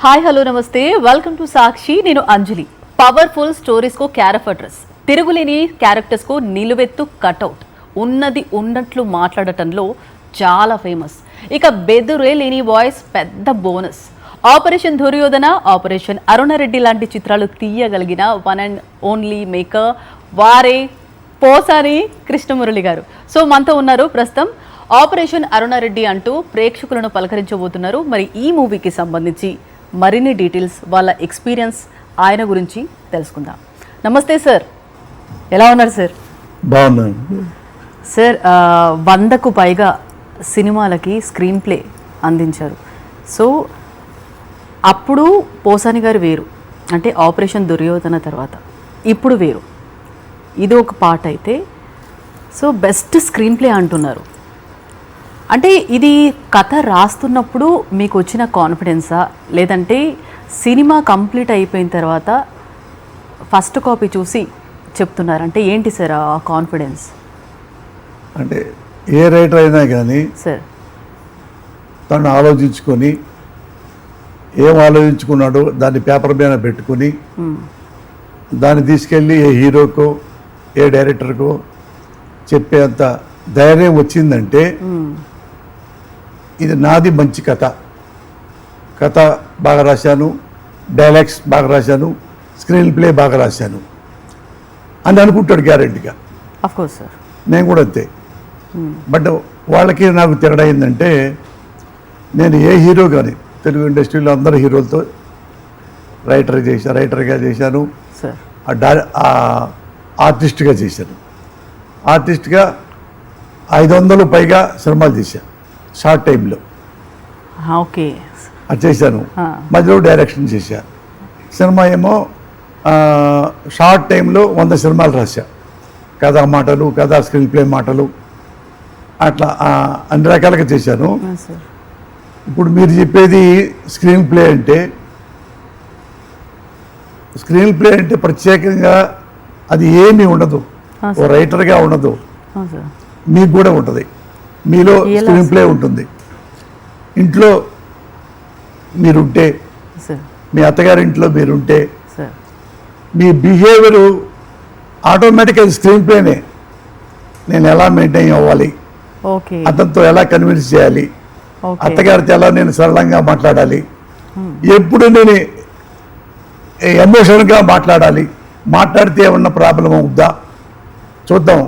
Hi hello నమస్తే welcome to Sakshi. నేను Anjali. Powerful stories కో క్యార్ ఆఫ్ అడ్రస్, తిరుగులేని క్యారెక్టర్స్ కో నిలువెత్తు కట్అవుట్, ఉన్నది ఉన్నట్లు మాట్లాడటంలో చాలా ఫేమస్. ఇక బెదురే లేని వాయిస్ పెద్ద bonus. Operation Duryodhana, operation Aruna Reddy లాంటి చిత్రాలు తీయగలిగిన వన్ అండ్ ఓన్లీ మేకర్ వారే పోసాని కృష్ణమురళి గారు. సో మనతో ఉన్నారు ప్రస్తుతం. ఆపరేషన్ అరుణారెడ్డి అంటూ ప్రేక్షకులను పలకరించబోతున్నారు. మరి ఈ మూవీకి సంబంధించి మరిన్ని డీటెయిల్స్, వాళ్ళ ఎక్స్పీరియన్స్, ఆయన గురించి తెలుసుకుందాం. నమస్తే సార్, ఎలా ఉన్నారు సార్? బాగున్నాను సార్. 100కు పైగా సినిమాలకి స్క్రీన్ ప్లే అందించారు. సో అప్పుడు పోసాని గారు వేరు, అంటే ఆపరేషన్ దుర్యోధన తర్వాత. ఇప్పుడు వేరు, ఇది ఒక పార్ట్ అయితే. సో బెస్ట్ స్క్రీన్ ప్లే అంటున్నారు. అంటే ఇది కథ రాస్తున్నప్పుడు మీకు వచ్చిన కాన్ఫిడెన్సా, లేదంటే సినిమా కంప్లీట్ అయిపోయిన తర్వాత ఫస్ట్ కాపీ చూసి చెప్తున్నారు? అంటే ఏంటి సార్ ఆ కాన్ఫిడెన్స్? అంటే ఏ రైటర్ అయినా కానీ సార్ తను ఆలోచించుకొని ఏం ఆలోచించుకున్నాడో దాన్ని పేపర్ మీద పెట్టుకుని దాన్ని తీసుకెళ్ళి ఏ హీరోకో ఏ డైరెక్టర్కో చెప్పేంత ధైర్యం వచ్చిందంటే ఇది నాది మంచి కథ, కథ బాగా రాశాను, డైలాగ్స్ బాగా రాశాను, స్క్రీన్ ప్లే బాగా రాశాను అని అనుకుంటాడు గ్యారెంటీగా. అఫ్కోర్స్ సార్, నేను కూడా అంతే. బట్ వాళ్ళకి నాకు తేడా ఏంటంటే, నేను ఏ హీరో కానీ తెలుగు ఇండస్ట్రీలో అందరు హీరోలతో రైటర్గా చేశాను, సార్ ఆర్టిస్ట్గా చేశాను. ఆర్టిస్ట్గా 500 పైగా సినిమాలు చేశాను షార్ట్ టైంలో. ఓకే, అది చేశాను. మధ్యలో డైరెక్షన్ చేశాను. సినిమా ఏమో షార్ట్ టైంలో 100 సినిమాలు రాశా. కథా మాటలు, కథా స్క్రీన్ ప్లే మాటలు, అట్లా అన్ని రకాలుగా చేశాను. ఇప్పుడు మీరు చెప్పేది స్క్రీన్ ప్లే అంటే ప్రత్యేకంగా అది ఏమీ ఉండదు, ఓ రైటర్గా ఉండదు, మీకు కూడా ఉంటుంది. మీలో స్క్రీన్ ప్లే ఉంటుంది. ఇంట్లో మీరుంటే, మీ అత్తగారింట్లో మీరుంటే మీ బిహేవియరు ఆటోమేటిక్గా స్క్రీన్ ప్లేనే. నేను ఎలా మెయింటైన్ అవ్వాలి, అతనితో ఎలా కన్విన్స్ చేయాలి, అత్తగారితో ఎలా నేను సరళంగా మాట్లాడాలి, ఎప్పుడు నేను ఎమోషన్గా మాట్లాడాలి, మాట్లాడితే ఏమన్నా ప్రాబ్లం అవుద్దా చూద్దాం,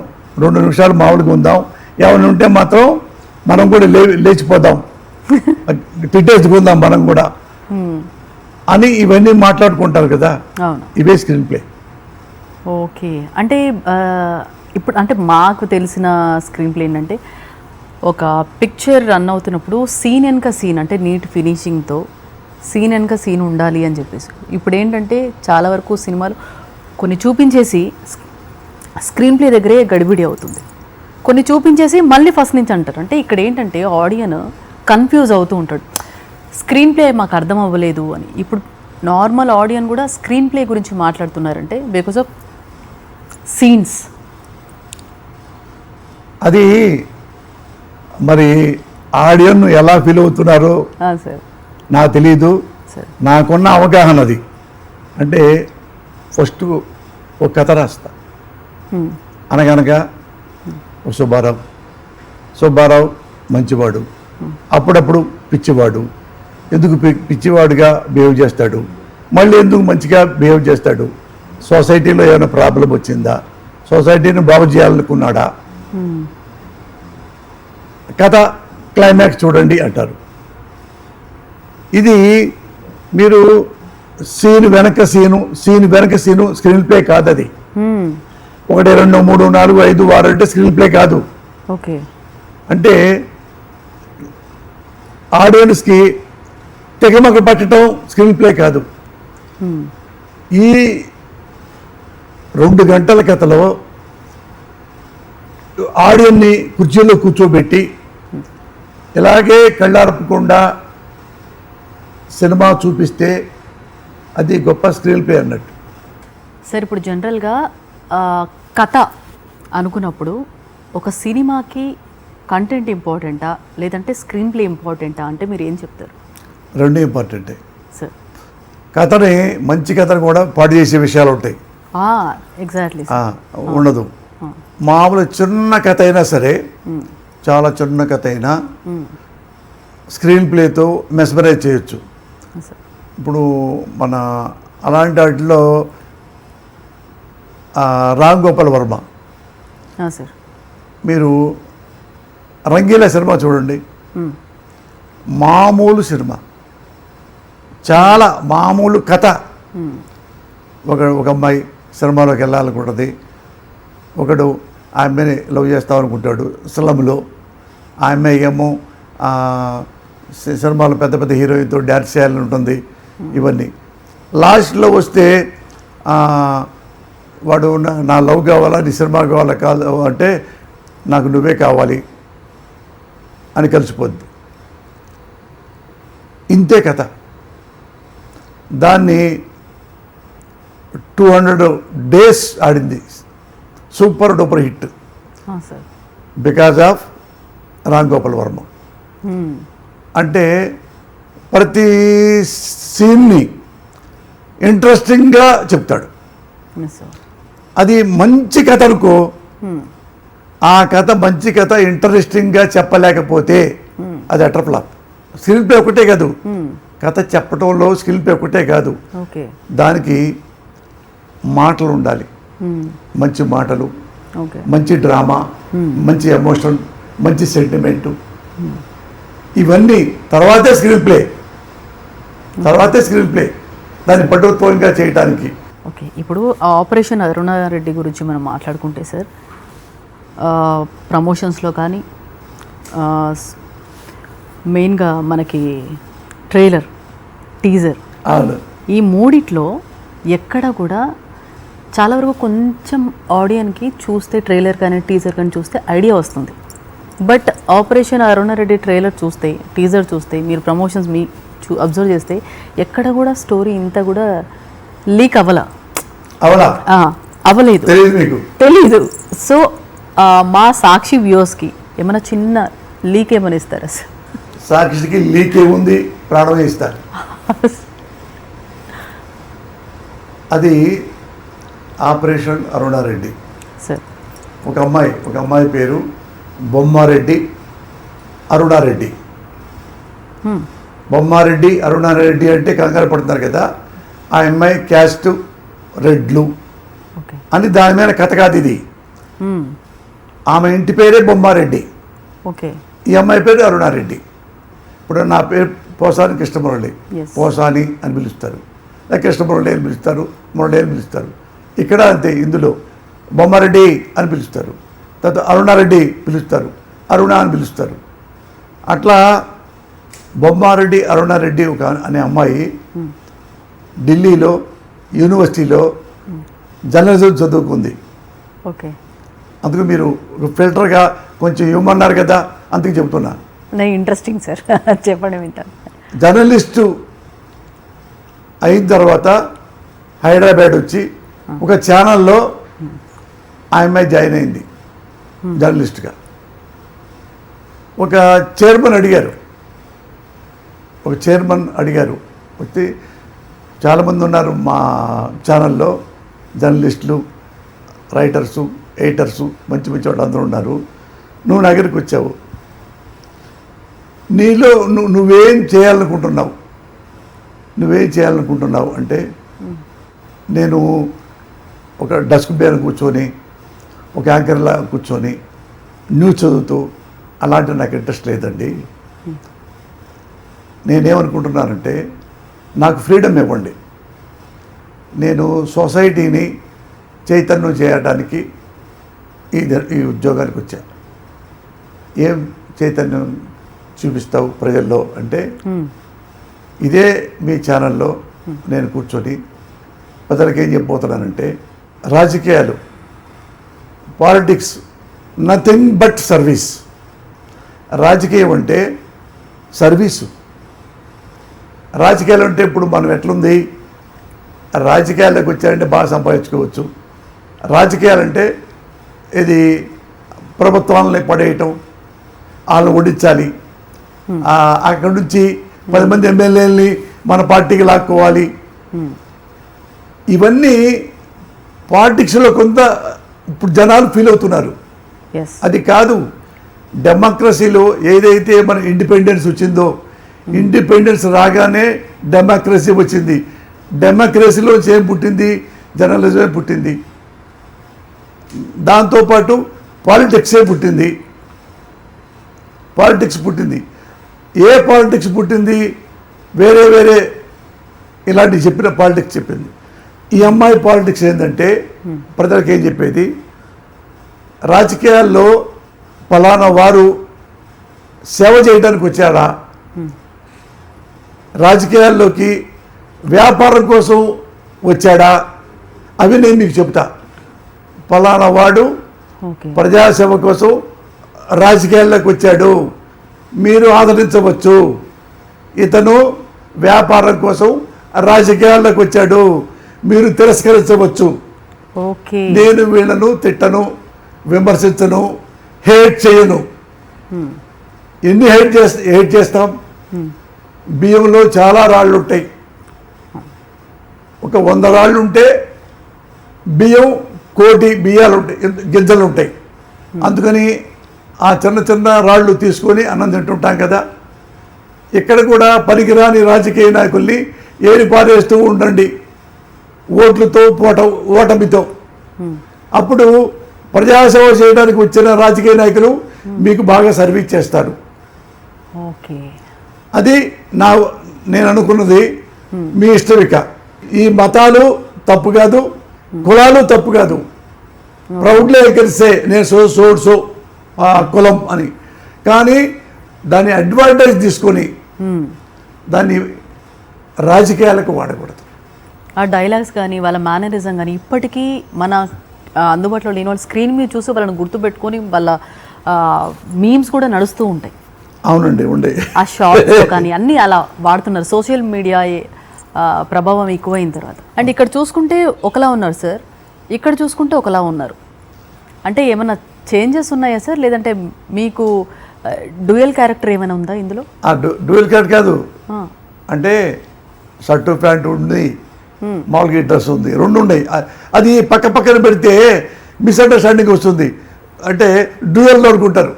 2 నిమిషాలు మామూలుగా ఉందాం, ఏమైనా ఉంటే మాత్రం మనం కూడా లేచిపోదాం, తిట్టేసుకుందాం మనం కూడా అని ఇవన్నీ మాట్లాడుకుంటారు కదా. ఇవే స్క్రీన్ ప్లే. ఓకే, అంటే ఇప్పుడు అంటే మాకు తెలిసిన స్క్రీన్ ప్లే ఏంటంటే, ఒక పిక్చర్ రన్ అవుతున్నప్పుడు సీన్ వెనక సీన్, అంటే నీట్ ఫినిషింగ్తో సీన్ వెనక సీన్ ఉండాలి అని చెప్పేసి. ఇప్పుడు ఏంటంటే చాలా వరకు సినిమాలు కొన్ని చూపించేసి స్క్రీన్ ప్లే దగ్గరే గడిబిడి అవుతుంది, కొన్ని చూపించేసి మళ్ళీ ఫస్ట్ నుంచి అంటారు. అంటే ఇక్కడ ఏంటంటే ఆడియన్ కన్ఫ్యూజ్ అవుతూ ఉంటాడు, స్క్రీన్ ప్లే మాకు అర్థం అవ్వలేదు అని. ఇప్పుడు నార్మల్ ఆడియన్ కూడా స్క్రీన్ ప్లే గురించి మాట్లాడుతున్నారంటే బికాస్ ఆఫ్ సీన్స్. అది మరి ఆడియన్ ఎలా ఫీల్ అవుతున్నారో సార్ నాకు తెలీదు. నాకున్న అవగాహన అది. అంటే ఫస్ట్ ఒక కథ రాస్తా, అనగనగా సుబ్బారావు మంచివాడు, అప్పుడప్పుడు పిచ్చివాడు. ఎందుకు పిచ్చివాడుగా బిహేవ్ చేస్తాడు, మళ్ళీ ఎందుకు మంచిగా బిహేవ్ చేస్తాడు, సొసైటీలో ఏమైనా ప్రాబ్లం వచ్చిందా, సొసైటీని బాగు చేయాలనుకున్నాడా, కథ క్లైమాక్స్ చూడండి అంటారు. ఇది మీరు సీన్ వెనక సీను స్క్రీన్ ప్లే కాదు. అది 1, 2, 3, 4, 5, 6 అంటే స్క్రీన్ ప్లే కాదు. ఓకే, అంటే ఆడియన్స్కి తెగమగ పట్టడం స్క్రీన్ ప్లే కాదు. ఈ 2 గంటల కథలో ఆడియన్ని కుర్చీలో కూర్చోబెట్టి ఇలాగే కళ్ళార్పకుండా సినిమా చూపిస్తే అది గొప్ప స్క్రీన్ ప్లే అన్నట్టు. సార్ ఇప్పుడు జనరల్గా కథ అనుకున్నప్పుడు ఒక సినిమాకి కంటెంట్ ఇంపార్టెంటా లేదంటే స్క్రీన్ ప్లే ఇంపార్టెంటా అంటే మీరు ఏం చెప్తారు? రెండు ఇంపార్టెంటే. సార్ కథని మంచి కథను కూడా పాడు చేసే విషయాలు ఉంటాయి. ఎగ్జాక్ట్లీ ఉండదు. మామూలు చిన్న కథ అయినా సరే, చాలా చిన్న కథ అయినా స్క్రీన్ ప్లేతో మెస్మరైజ్ చేయొచ్చు. ఇప్పుడు మన అలాంటి వాటిలో రామ్ గోపాల్ వర్మ, సార్ మీరు రంగీలా సినిమా చూడండి. మామూలు సినిమా, చాలా మామూలు కథ. ఒక అమ్మాయి సినిమాలోకి వెళ్ళాలనుకుంటుంది, ఒకడు ఆ అమ్మాయిని లవ్ చేస్తామనుకుంటాడు స్లమ్లో. ఆ అమ్మాయి ఏమో సినిమాలో పెద్ద పెద్ద హీరోయిన్తో డ్యాన్స్ చేయాలని ఉంటుంది. ఇవన్నీ లాస్ట్లో వస్తే వాడు నా లవ్ కావాలా, నీ సినిమా కావాలా కాదు అంటే నాకు నువ్వే కావాలి అని కలిసిపోద్ది. ఇంతే కథ. దాన్ని 200 days ఆడింది. Super duper hit because of Ram Gopal Varma. అంటే ప్రతి సీన్ని ఇంట్రెస్టింగ్గా చెప్తాడు. అది మంచి కథ అనుకో, ఆ కథ మంచి కథ ఇంట్రెస్టింగ్గా చెప్పలేకపోతే అది అటర్ ఫ్లాప్. స్క్రీన్ ప్లే ఒకటే కాదు, కథ చెప్పటంలో స్కిల్ పే ఒకటే కాదు, దానికి మాటలు ఉండాలి. మంచి మాటలు, మంచి డ్రామా, మంచి ఎమోషన్, మంచి సెంటిమెంటు, ఇవన్నీ తర్వాతే స్క్రీన్ ప్లే దాన్ని పట్టుత్వంగా చేయడానికి. ఓకే, ఇప్పుడు ఆపరేషన్ అరుణారెడ్డి గురించి మనం మాట్లాడుకుంటే సార్, ప్రమోషన్స్లో కానీ మెయిన్గా మనకి ట్రైలర్, టీజర్, ఈ మూడిట్లో ఎక్కడ కూడా చాలా వరకు కొంచెం ఆడియన్కి చూస్తే ట్రైలర్ కానీ టీజర్ కానీ చూస్తే ఐడియా వస్తుంది. బట్ ఆపరేషన్ అరుణారెడ్డి ట్రైలర్ చూస్తే, టీజర్ చూస్తే, మీరు ప్రమోషన్స్ అబ్జర్వ్ చేస్తే ఎక్కడ కూడా స్టోరీ ఇంత కూడా లీక్ అవ్వలేదు, తెలీదు. సో మా సాక్షి వ్యూవర్స్కి ఏమైనా చిన్న లీక్ ఏమైనా ఇస్తారా సార్? సాక్షికి లీక్ ఏముంది, ప్రాణమే ఇస్తారు. అది ఆపరేషన్ అరుణారెడ్డి. సార్ ఒక అమ్మాయి పేరు బొమ్మారెడ్డి అరుణారెడ్డి. బొమ్మారెడ్డి అరుణారెడ్డి అంటే కంగారు పడుతున్నారు కదా, ఆ అమ్మాయి క్యాస్ట్ రెడ్లు అని దాని మీద కథ కాదు ఇది. ఆమె ఇంటి పేరే బొమ్మారెడ్డి, ఈ అమ్మాయి పేరు అరుణారెడ్డి. ఇప్పుడు నా పేరు పోసాని కృష్ణమురళి, పోసాని అని పిలుస్తారు, లేక కృష్ణమురళి అని పిలుస్తారు, మురళి అని పిలుస్తారు. ఇక్కడ అంతే, ఇందులో బొమ్మారెడ్డి అని పిలుస్తారు, తర్వాత అరుణారెడ్డి పిలుస్తారు, అరుణ అని పిలుస్తారు. అట్లా బొమ్మారెడ్డి అరుణారెడ్డి అనే అమ్మాయి ఢిల్లీలో యూనివర్సిటీలో జర్నలిజం చదువుకుంది. అందుకు మీరు ఫిల్టర్గా కొంచెం ఇవ్వమన్నారు కదా, అందుకు చెబుతున్నా. ఇంట్రెస్టింగ్ సార్, చెప్పండి వింటాను. జర్నలిస్టు అయిన తర్వాత హైదరాబాద్ వచ్చి ఒక ఛానల్లో ఆ అమ్మాయి జాయిన్ అయింది జర్నలిస్ట్గా. ఒక చైర్మన్ అడిగారు, వచ్చి చాలామంది ఉన్నారు మా ఛానల్లో జర్నలిస్టులు, రైటర్సు, ఎడిటర్సు, మంచి మంచి వాళ్ళు అందరూ ఉన్నారు, నువ్వు నా దగ్గరికి వచ్చావు, నీలో నువ్వేం చేయాలనుకుంటున్నావు అంటే, నేను ఒక డస్క్ మీద కూర్చొని, ఒక యాంకర్లా కూర్చొని న్యూస్ చదువుతూ అలాంటి నాకు ఇంట్రెస్ట్ లేదండి. నేనేమనుకుంటున్నానంటే, నాకు ఫ్రీడమ్ ఇవ్వండి, నేను సొసైటీని చైతన్యం చేయడానికి ఈ ఉద్యోగానికి వచ్చాను. ఏం చైతన్యం చూపిస్తావు ప్రజల్లో అంటే, ఇదే మీ ఛానల్లో నేను కూర్చొని ప్రజలకు ఏం చెప్పబోతున్నానంటే, రాజకీయాలు, పాలిటిక్స్ నథింగ్ బట్ సర్వీస్. రాజకీయం అంటే సర్వీసు. రాజకీయాలు అంటే ఇప్పుడు మనం ఎట్లుంది, రాజకీయాల్లోకి వచ్చారంటే బాగా సంపాదించుకోవచ్చు. రాజకీయాలంటే ఇది ప్రభుత్వాలని పడేయటం, వాళ్ళని ఓడించాలి, అక్కడి నుంచి 10 మంది ఎమ్మెల్యేలని మన పార్టీకి లాక్కోవాలి, ఇవన్నీ పాలిటిక్స్లో కొంత ఇప్పుడు జనాలు ఫీల్ అవుతున్నారు. ఎస్ అది కాదు, డెమోక్రసీలో ఏదైతే మన ఇండిపెండెన్స్ వచ్చిందో, ఇండిపెండెన్స్ రాగానే డెమోక్రసీ వచ్చింది. డెమోక్రసీలో ఏం పుట్టింది? జర్నలిజమే పుట్టింది. దాంతోపాటు పాలిటిక్సే పుట్టింది. పాలిటిక్స్ పుట్టింది. ఏ పాలిటిక్స్ పుట్టింది? వేరే వేరే ఇలాంటివి చెప్పిన పాలిటిక్స్ చెప్పింది. ఈ అమ్మాయి పాలిటిక్స్ ఏంటంటే ప్రజలకు ఏం చెప్పేది, రాజకీయాల్లో ఫలానా వారు సేవ చేయడానికి వచ్చారా, రాజకీయాల్లోకి వ్యాపారం కోసం వచ్చాడా, అవి నేను మీకు చెప్తా. ఫలానా వాడు ఓకే ప్రజాసేవ కోసం రాజకీయాల్లోకి వచ్చాడు, మీరు ఆదరించవచ్చు. ఇతను వ్యాపారం కోసం రాజకీయాల్లోకి వచ్చాడు, మీరు తిరస్కరించవచ్చు. ఓకే నేను వీళ్ళను తిట్టను, విమర్శించను, హేట్ చేయను. ఎన్ని హేట్ చేస్తాం? బియ్యంలో చాలా రాళ్ళు ఉంటాయి. ఒక 100 రాళ్ళు ఉంటే బియ్యం 1,000,000 బియ్యాలు ఉంటాయి, గింజలు ఉంటాయి. అందుకని ఆ చిన్న చిన్న రాళ్ళు తీసుకొని అన్నం తింటుంటాం కదా. ఇక్కడ కూడా పనికిరాని రాజకీయ నాయకుల్ని ఏరి పారేస్తూ ఉండండి, ఓట్లతో ఓటమితో. అప్పుడు ప్రజాసేవ చేయడానికి వచ్చిన రాజకీయ నాయకులు మీకు బాగా సర్వీస్ చేస్తారు. ఓకే అది నేను అనుకున్నది. మీ ఇష్టం. ఇక ఈ మతాలు తప్పు కాదు, కులాలు తప్పు కాదు. ప్రౌడ్లీ కలిసే నేను సో కులం అని. కానీ దాన్ని అడ్వాంటేజ్ తీసుకొని దాన్ని రాజకీయాలకు వాడకూడదు. ఆ డైలాగ్స్ కానీ వాళ్ళ మేనరిజం కానీ ఇప్పటికీ మన అందుబాటులో లేని వాళ్ళు స్క్రీన్ మీద చూసి వాళ్ళని గుర్తుపెట్టుకొని వాళ్ళ మీమ్స్ కూడా నడుస్తూ ఉంటాయి. అవునండి, ఉండే ఆ షార్ట్స్ కానీ అన్నీ అలా వాడుతున్నారు. సోషల్ మీడియా ప్రభావం ఎక్కువైన తర్వాత. అండ్ ఇక్కడ చూసుకుంటే ఒకలా ఉన్నారు సార్, ఇక్కడ చూసుకుంటే ఒకలా ఉన్నారు. అంటే ఏమైనా చేంజెస్ ఉన్నాయా సార్, లేదంటే మీకు డ్యూయల్ క్యారెక్టర్ ఏమైనా ఉందా ఇందులో? డ్యూయల్ క్యారెక్టర్ కాదు, అంటే షర్టు ప్యాంటు ఉంది, మామూలుగా డ్రెస్ ఉంది, రెండు ఉన్నాయి. అది పక్క పక్కన పెడితే మిస్అండర్స్టాండింగ్ వస్తుంది. అంటే డ్యూయల్ అనుకుంటారు.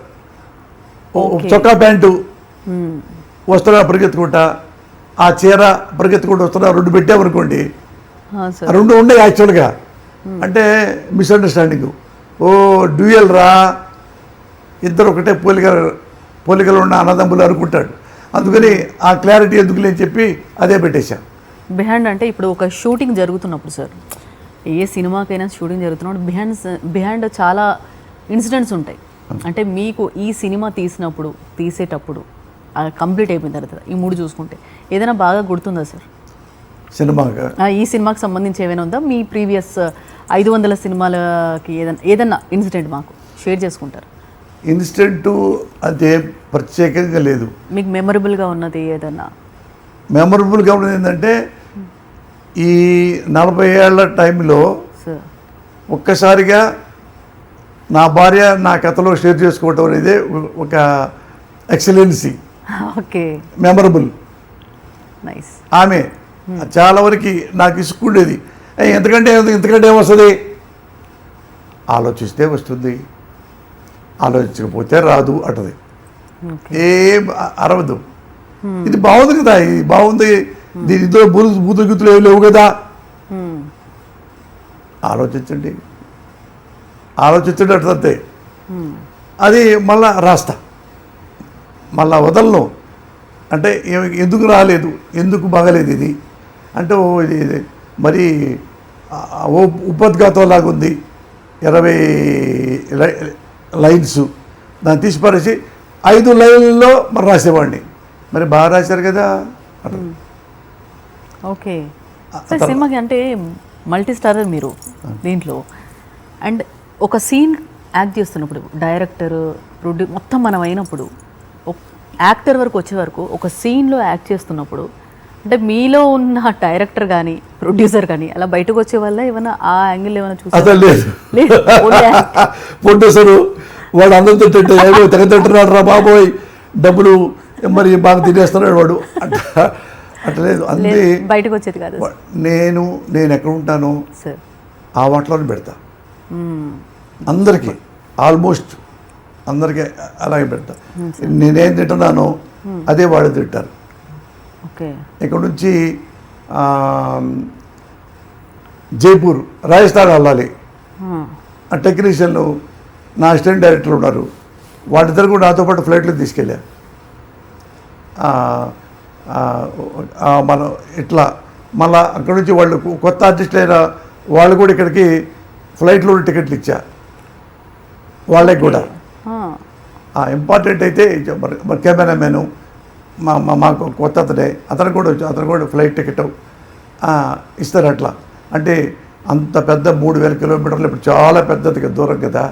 చొక్కా ప్యాంటు వస్తున్నా పరిగెత్తుకుంటా, ఆ చీర పరిగెత్తుకుంటూ వస్తున్నా, రెండు పెట్టామనుకోండి, రెండు ఉన్నాయి యాక్చువల్గా. అంటే మిస్అండర్స్టాండింగ్. ఓ డ్యూయల్ రా, ఇద్దరు ఒకటే పోలికలు ఉన్న అన్నదమ్ములు అనుకుంటాడు. అందుకని ఆ క్లారిటీ ఎందుకు లేని చెప్పి అదే పెట్టేశాను. బిహైండ్ అంటే ఇప్పుడు ఒక షూటింగ్ జరుగుతున్నప్పుడు సార్, ఏ సినిమాకైనా షూటింగ్ జరుగుతున్నప్పుడు బిహైండ్ చాలా ఇన్సిడెంట్స్ ఉంటాయి. అంటే మీకు ఈ సినిమా తీసేటప్పుడు కంప్లీట్ అయిపోయిన తర్వాత ఈ మూడు చూసుకుంటే ఏదైనా బాగా గుర్తుందా సార్? ఈ సినిమాకి సంబంధించి ఏమైనా ఉందా? మీ ప్రీవియస్ 500 సినిమాలకి ఏదన్నా ఇన్సిడెంట్ మాకు షేర్ చేసుకుంటారు? ఇన్సిడెంట్ అదే ప్రత్యేకంగా లేదు. మీకు మెమరబుల్గా ఉన్నది ఏదన్నా? మెమరబుల్గా ఉన్నది ఏంటంటే, ఈ 40 ఏళ్ల టైంలో ఒక్కసారిగా నా భార్య నా కథలో షేర్ చేసుకోవటం అనేది ఒక ఎక్సలెన్సీ. Okay, memorable. నైస్. ఆమె చాలా వరకు నాకు ఇసుకుండేది, ఎంతకంటే ఏమొస్తుంది, ఆలోచిస్తే వస్తుంది, ఆలోచించకపోతే రాదు అంటది. ఏం అరవదు. ఇది బాగుంది కదా, ఇది బాగుంది, దీని ఇద్దరు బూతులు గుతులు ఏమి లేవు కదా, ఆలోచించండి అంతే. అది మళ్ళా రాస్తా, మళ్ళా వదలను. అంటే ఎందుకు రాలేదు, ఎందుకు బాగలేదు ఇది అంటే, ఇది మరి ఉపద్ఘాతం లాగుంది, 20 లైన్స్, దాన్ని తీసి పారేసి 5 లైన్లలో మరి రాసేవాడిని. మరి బాగా రాశారు కదా. ఓకే, సినిమాకి అంటే మల్టీ స్టారర్ మీరు దీంట్లో. అండ్ ఒక సీన్ యాక్ట్ చేస్తున్నప్పుడు డైరెక్టర్ మొత్తం మనం అయినప్పుడు, యాక్టర్ వరకు వచ్చే వరకు ఒక సీన్లో యాక్ట్ చేస్తున్నప్పుడు అంటే మీలో ఉన్న డైరెక్టర్ కానీ ప్రొడ్యూసర్ కానీ అలా బయటకు వచ్చే వల్ల ఏమైనా ఆ యాంగిల్ ఏమైనా చూసారు? లేదు, ప్రొడ్యూసరు వాడు అందరితో తెగ తింటున్నాడు రా బాబోయ్, డబ్బులు మరి బాగా తినేస్తున్నాడు వాడు అట్లా లేదు అంతే. బయటకు వచ్చేది కాదు నేను ఎక్కడ ఉంటానో సార్. ఆ వాటిలోనే పెడతా అందరికీ, ఆల్మోస్ట్ అందరికీ అలాగే పెడతా. నేనేం తింటున్నానో అదే వాళ్ళు తింటారు. ఓకే. ఇక్కడ నుంచి జైపూర్, రాజస్థాన్ వెళ్ళాలి. ఆ టెక్నీషియన్లు నా అసిస్టెంట్ డైరెక్టర్ ఉన్నారు, వాళ్ళిద్దరు కూడా నాతో పాటు ఫ్లైట్లో తీసుకెళ్ళా. మనం ఇట్లా మళ్ళా అక్కడ నుంచి వాళ్ళు కొత్త ఆర్టిస్టులు అయినా వాళ్ళు కూడా ఇక్కడికి ఫ్లైట్లో టికెట్లు ఇచ్చా వాళ్ళకి కూడా. ఇంపార్టెంట్ అయితే మన కెమెరామెను మాకు కొత్త అతను కూడా ఫ్లైట్ టికెట్ ఇస్తారు. అట్లా అంటే అంత పెద్ద 3000 కిలోమీటర్లు ఇప్పుడు చాలా పెద్దది దూరం కదా,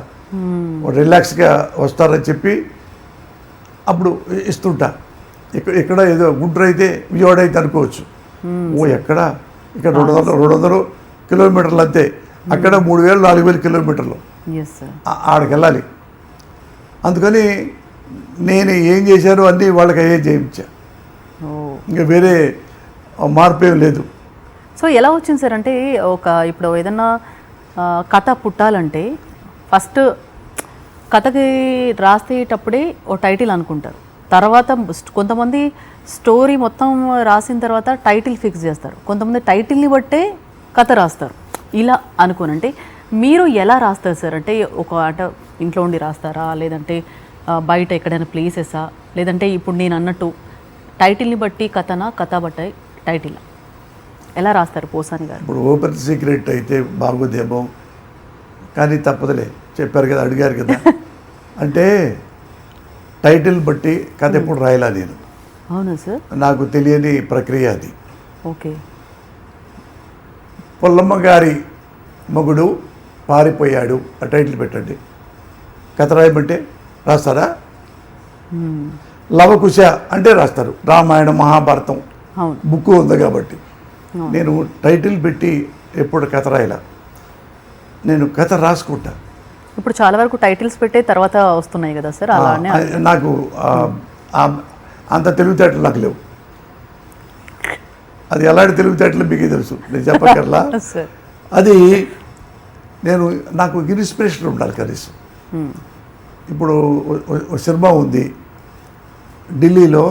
రిలాక్స్గా వస్తారని చెప్పి అప్పుడు ఇస్తుంటా. ఇక్కడ ఏదో గుంటూరు అయితే విజయవాడ అయితే అనుకోవచ్చు, ఎక్కడ ఇక్కడ 200 కిలోమీటర్లు అంతే, అక్కడ 3000 4000 కిలోమీటర్లు ఆడికి వెళ్ళాలి. అందుకని నేను ఏం చేశాను అన్నీ వాళ్ళకి అయ్యే చేయించా, ఇంకా వేరే మార్పు ఏం లేదు. సో ఎలా వచ్చింది సార్ అంటే ఇప్పుడు ఏదన్నా కథ పుట్టాలంటే ఫస్ట్ కథకి రాసేటప్పుడే ఓ టైటిల్ అనుకుంటారు, తర్వాత కొంతమంది స్టోరీ మొత్తం రాసిన తర్వాత టైటిల్ ఫిక్స్ చేస్తారు, కొంతమంది టైటిల్ని బట్టే కథ రాస్తారు. ఇలా అనుకోనంటే మీరు ఎలా రాస్తారు సార్? అంటే అంటే ఇంట్లో ఉండి రాస్తారా, లేదంటే బయట ఎక్కడైనా ప్లేసెసా, లేదంటే ఇప్పుడు నేను అన్నట్టు టైటిల్ని బట్టి కథ బట్టి టైటిల్ ఎలా రాస్తారు పోసాని గారు? ఇప్పుడు ఓపెన్ సీక్రెట్ అయితే బాగోదేమో, కానీ తప్పదులే, చెప్పారు కదా, అడిగారు కదా. అంటే టైటిల్ బట్టి కథ ఎప్పుడు రాయలా నేను. అవునా సార్? నాకు తెలియని ప్రక్రియ అది. ఓకే. పుల్లమ్మ గారి మొగుడు పారిపోయాడు ఆ టైటిల్ పెట్టండి, కథ రాయమంటే రాస్తారా? లవకుశ అంటే రాస్తారు, రామాయణం మహాభారతం బుక్ ఉంది కాబట్టి. నేను టైటిల్ పెట్టి ఎప్పుడు కథ రాయలా, నేను కథ రాసుకుంటా. ఇప్పుడు చాలా వరకు టైటిల్స్ పెట్టే తర్వాత వస్తున్నాయి కదా సార్, అలానే నాకు అంత తెలివితేటలు నాకు లేవు. అది ఎలాంటి తెలివితేటలు మీకు తెలుసు, నేను చెప్పగలరా? అది నాకు ఇన్స్పిరేషన్ ఉండాలి కనీసం. ఇప్పుడు సినిమా ఉంది, ఢిల్లీలో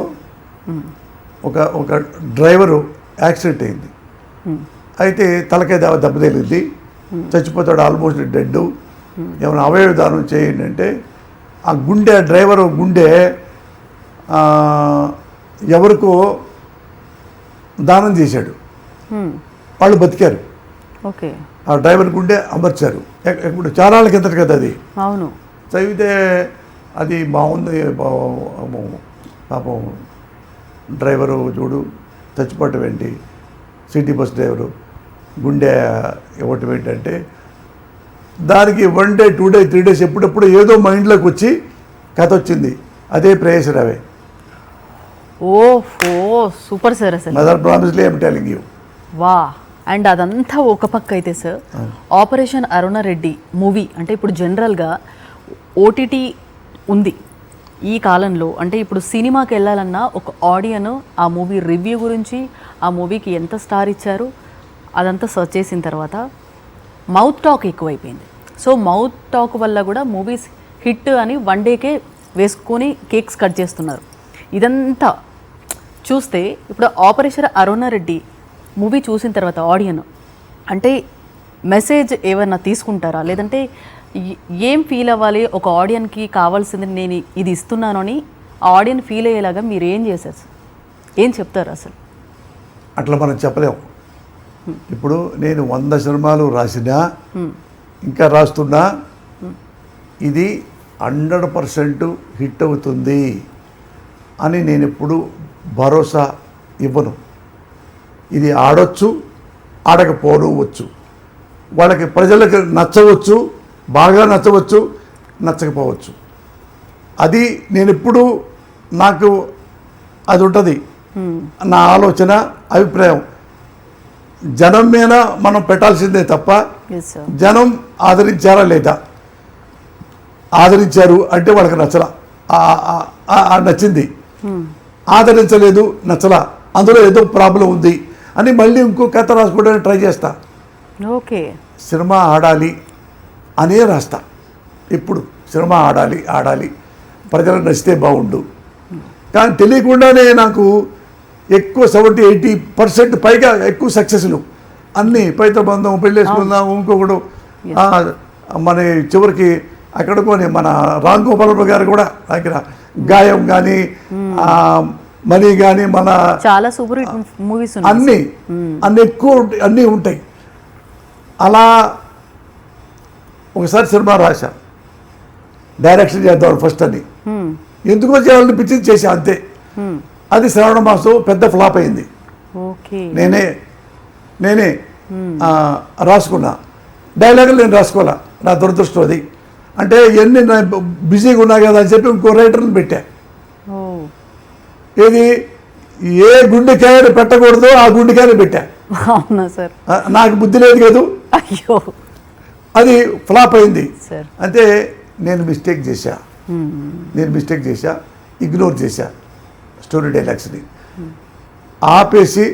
ఒక డ్రైవరు యాక్సిడెంట్ అయింది, అయితే తలకాయ దెబ్బ తగిలింది, చచ్చిపోతాడు, ఆల్మోస్ట్ డెడ్. ఏమైనా అవయవ దానం చేయండి అంటే ఆ డ్రైవరు గుండె ఎవరికో దానం చేశాడు, వాళ్ళు బతికారు. ఓకే. ఆ డ్రైవర్ గుండె అమర్చారు. ఇప్పుడు చాలా కిందట కదా అది. అవును. చదివితే అది బాగుంది, పాపం డ్రైవరు చూడు చచ్చిపోవటం ఏంటి, సిటీ బస్ డ్రైవరు గుండె ఇవ్వటం ఏంటంటే దానికి 1 day 2 days 3 days ఎప్పుడెప్పుడు ఏదో మైండ్లోకి వచ్చి కథ వచ్చింది. అదే ప్రేయసరావే. ఓహో, సూపర్ సార్. అసలు మదర్ ప్రామిస్లీ ఐఎమ్ టెల్లింగ్ యూ. వా. అండ్ అదంతా ఒక పక్క అయితే సార్, ఆపరేషన్ అరుణారెడ్డి మూవీ అంటే ఇప్పుడు జనరల్గా ఓటీటీ ఉంది ఈ కాలంలో. అంటే ఇప్పుడు సినిమాకి వెళ్ళాలన్నా ఒక ఆడియన్ ఆ మూవీ రివ్యూ గురించి, ఆ మూవీకి ఎంత స్టార్ ఇచ్చారు అదంతా సర్చ్ చేసిన తర్వాత మౌత్ టాక్ ఎక్కువైపోయింది. సో మౌత్ టాక్ వల్ల కూడా మూవీస్ హిట్ అని 1 dayకే వేసుకొని కేక్స్ కట్ చేస్తున్నారు. ఇదంతా చూస్తే ఇప్పుడు ఆపరేషన్ అరుణారెడ్డి మూవీ చూసిన తర్వాత ఆడియన్ అంటే మెసేజ్ ఏమైనా తీసుకుంటారా, లేదంటే ఏం ఫీల్ అవ్వాలి ఒక ఆడియన్కి కావాల్సింది నేను ఇది ఇస్తున్నాను అని ఆ ఆడియన్ ఫీల్ అయ్యేలాగా మీరు ఏం చేశారు, ఏం చెప్తారు అసలు? అట్లా మనం చెప్పలేము. ఇప్పుడు నేను 100 సినిమాలు రాసినా ఇంకా రాస్తున్నా, ఇది 100% హిట్ అవుతుంది అని నేను ఎప్పుడు భరోసా ఇవ్వను. ఇది ఆడొచ్చు, ఆడకపోవచ్చు, వాళ్ళకి ప్రజలకు నచ్చవచ్చు, బాగా నచ్చవచ్చు, నచ్చకపోవచ్చు. అది నేను ఎప్పుడు నాకు అది ఉంటుంది నా ఆలోచన, అభిప్రాయం. జనం మీద మనం పెట్టాల్సిందే తప్ప జనం ఆదరించారా లేదా, ఆదరించారు అంటే వాళ్ళకి నచ్చలా, నచ్చింది, ఆదరించలేదు నచ్చలా, అందులో ఏదో ప్రాబ్లం ఉంది అని మళ్ళీ ఇంకో కథ రాసుకోవడానికి ట్రై చేస్తా. ఓకే. సినిమా ఆడాలి అనే రాస్తా. ఇప్పుడు సినిమా ఆడాలి ప్రజలకు నచ్చితే బాగుండు. కానీ తెలియకుండానే నాకు ఎక్కువ 70-80% పైగా ఎక్కువ సక్సెస్లు అన్నీ పైత బంధం, పెళ్ళి వేసుకుందాం, ఇంకొకడు మన చివరికి అక్కడ కొని మన రామ్ గోపాల్ గారు కూడా దగ్గర గాయం కానీ మనీ కానీ మన చాలా సూపర్ హిట్ మూవీస్ అన్నీ ఎక్కువ అన్నీ ఉంటాయి. అలా ఒకసారి సినిమా రాశా, డైరెక్షన్ చేద్దాం ఫస్ట్ అని. ఎందుకో చేయాలనిపించింది చేశా అంతే. అది శ్రావణ మాసం పెద్ద ఫ్లాప్ అయింది. నేనే రాసుకున్నా. డైలాగులు నేను రాసుకోవాలా, నా దురదృష్టం అది. అంటే ఎన్ని బిజీగా ఉన్నా కదా అని చెప్పి ఇంకో రైటర్ని పెట్టా. ఏది ఏ గుండెకాయని పెట్టకూడదు ఆ గుండెకాయని పెట్టా. నాకు బుద్ధి లేదు కదా, అది ఫ్లాప్ అయింది. అంటే నేను మిస్టేక్ చేశా, ఇగ్నోర్ చేశా స్టోరీ డైలాగ్స్ని. ఆపేసి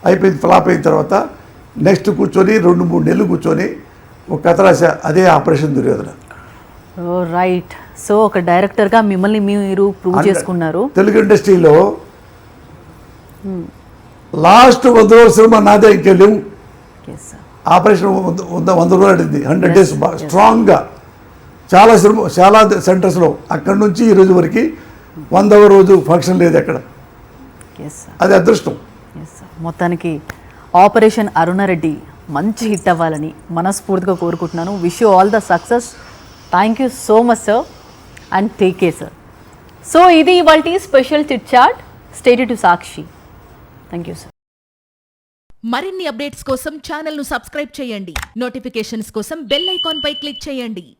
అయిపోయింది. ఫ్లాప్ అయిన తర్వాత నెక్స్ట్ కూర్చొని 2-3 నెలలు కూర్చొని ఒక కథ రాశా, అదే ఆపరేషన్ దుర్యోధన. రైట్. సో ఒక డైరెక్టర్గా మిమ్మల్ని మీరు ప్రూవ్ చేసుకున్నారు. తెలుగు ఇండస్ట్రీలో లాస్ట్ 100 రోజుల సినిమా నాదే, ఇంకే లేవు. ఆపరేషన్ 100 రోజులు ఆడింది, 100 days స్ట్రాంగ్గా. చాలా సినిమా, చాలా సెంటర్స్లో అక్కడి నుంచి ఈ రోజు వరకు 100వ రోజు ఫంక్షన్ లేదు ఎక్కడ. అది అదృష్టం. మొత్తానికి ఆపరేషన్ అరుణారెడ్డి మంచి హిట్ అవ్వాలని మనస్ఫూర్తిగా కోరుకుంటున్నాను. Wish you all the success. Thank you so much sir and take care sir. So ఇది ఇవాల్టి special chit chat. Stay tuned to Sakshi. Thank you sir. మరిన్ని అప్డేట్స్ కోసం ఛానల్ను సబ్స్క్రైబ్ చేయండి. నోటిఫికేషన్స్ కోసం బెల్ ఐకాన్ పై క్లిక్ చేయండి.